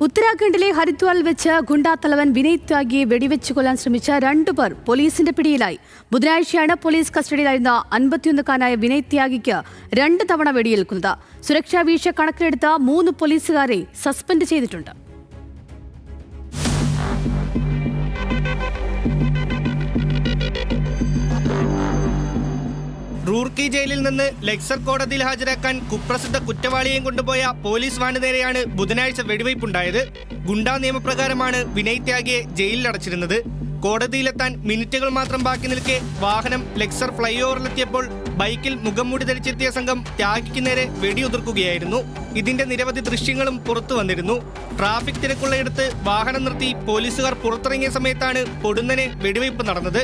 ഉത്തരാഖണ്ഡിലെ ഹരിദ്വാറിൽ വെച്ച് ഗുണ്ടാത്തലവൻ വിനയ് ത്യാഗിയെ വെടിവെച്ച് കൊല്ലാൻ ശ്രമിച്ച 2 പേർ പോലീസിന്റെ പിടിയിലായി. ബുധനാഴ്ചയാണ് പോലീസ് കസ്റ്റഡിയിലായിരുന്ന 51-കാരനായ വിനയ് ത്യാഗിക്ക് 2 തവണ വെടിയേൽക്കുന്നത്. സുരക്ഷാ വീഴ്ച കണക്കിലെടുത്ത 3 പോലീസുകാരെ സസ്പെൻഡ് ചെയ്തിട്ടുണ്ട്. റൂർക്കി ജയിലിൽ നിന്ന് ലെക്സർ കോടതിയിൽ ഹാജരാക്കാൻ കുപ്രസിദ്ധ കുറ്റവാളിയെയും കൊണ്ടുപോയ പോലീസ് വാന് നേരെയാണ് ബുധനാഴ്ച വെടിവയ്പുണ്ടായത്. ഗുണ്ടാ നിയമപ്രകാരമാണ് വിനയ് ത്യാഗിയെ ജയിലിൽ അടച്ചിരുന്നത്. കോടതിയിലെത്താൻ മിനിറ്റുകൾ മാത്രം ബാക്കി നിൽക്കെ വാഹനം ലെക്സർ ഫ്ലൈ ഓവറിലെത്തിയപ്പോൾ ബൈക്കിൽ മുഖംമൂടി ധരിച്ചെത്തിയ സംഘം ത്യാഗിക്ക് നേരെ വെടിയുതിർക്കുകയായിരുന്നു. ഇതിന്റെ നിരവധി ദൃശ്യങ്ങളും പുറത്തു വന്നിരുന്നു. ട്രാഫിക് തിരക്കുള്ളയിടത്ത് വാഹനം നിർത്തി പോലീസുകാർ പുറത്തിറങ്ങിയ സമയത്താണ് പൊടുന്നനെ വെടിവയ്പ് നടന്നത്.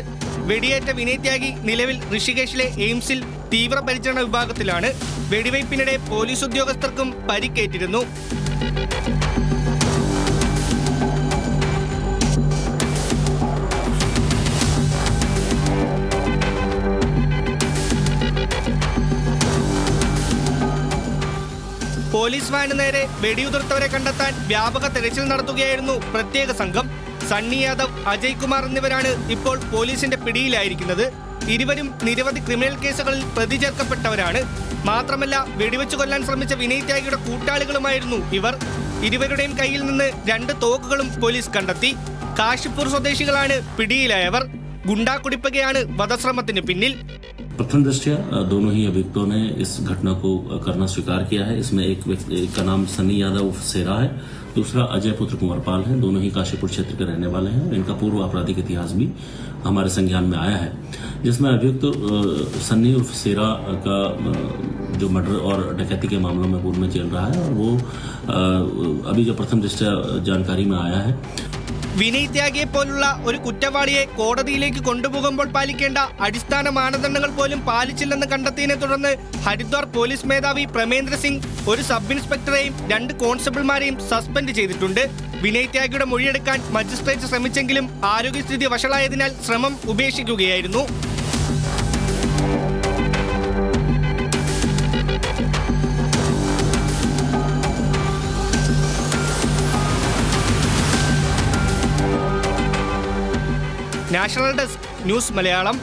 വെടിയേറ്റ വിനയ് ത്യാഗി നിലവിൽ ഋഷികേശിലെ എയിംസിൽ തീവ്രപരിചരണ വിഭാഗത്തിലാണ്. വെടിവയ്പിനിടെ പോലീസ് ഉദ്യോഗസ്ഥർക്കും പരിക്കേറ്റിരുന്നു. പോലീസ് വാന് നേരെ വെടിയുതിർത്തവരെ കണ്ടെത്താൻ വ്യാപക തെരച്ചിൽ നടത്തുകയായിരുന്നു പ്രത്യേക സംഘം. സണ്ണി യാദവ്, അജയ് കുമാർ എന്നിവരാണ് ഇപ്പോൾ പോലീസിന്റെ പിടിയിലായിരിക്കുന്നത്. ഇരുവരും നിരവധി ക്രിമിനൽ കേസുകളിൽ പ്രതി ചേർക്കപ്പെട്ടവരാണ്. മാത്രമല്ല, വെടിവെച്ചു കൊല്ലാൻ ശ്രമിച്ച വിനയ് ത്യാഗിയുടെ കൂട്ടാളികളുമായിരുന്നു ഇവർ. ഇരുവരുടെയും കയ്യിൽ നിന്ന് 2 തോക്കുകളും പോലീസ് കണ്ടെത്തി. കാശിപ്പൂർ സ്വദേശികളാണ് पिടിയിലായവർ. ഗുണ്ടാ കുടിപ്പകയാണ് വധശ്രമത്തിന് പിന്നിൽ. प्रथम दृष्टया दोनों ही अभियुक्तों ने इस घटना को करना स्वीकार किया है. इसमें एक व्यक्ति का नाम सन्नी यादव सेरा है, दूसरा अजय पुत्र कुंवर पाल है. दोनों ही काशीपुर क्षेत्र के रहने वाले हैं. इनका पूर्व आपराधिक इतिहास भी हमारे संज्ञान में आया है, जिसमें अभियुक्त सन्नी उर्फ सेरा का जो मर्डर और डकैती के मामलों में पूर्व में चल रहा है, और वो अभी जो प्रथम दृष्टया जानकारी में आया है. വിനയ് ത്യാഗിയെ പോലുള്ള ഒരു കുറ്റവാളിയെ കോടതിയിലേക്ക് കൊണ്ടുപോകുമ്പോൾ പാലിക്കേണ്ട അടിസ്ഥാന മാനദണ്ഡങ്ങൾ പോലും പാലിച്ചില്ലെന്ന് കണ്ടെത്തിയതിനെ തുടർന്ന് ഹരിദ്വാർ പോലീസ് മേധാവി പ്രമേന്ദ്ര സിംഗ് ഒരു സബ് ഇൻസ്പെക്ടറെയും 2 കോൺസ്റ്റബിൾമാരെയും സസ്പെൻഡ് ചെയ്തിട്ടുണ്ട്. വിനയ് ത്യാഗിയുടെ മൊഴിയെടുക്കാൻ മജിസ്ട്രേറ്റ് ശ്രമിച്ചെങ്കിലും ആരോഗ്യസ്ഥിതി വഷളായതിനാൽ ശ്രമം ഉപേക്ഷിക്കുകയായിരുന്നു. National desk news Malayalam.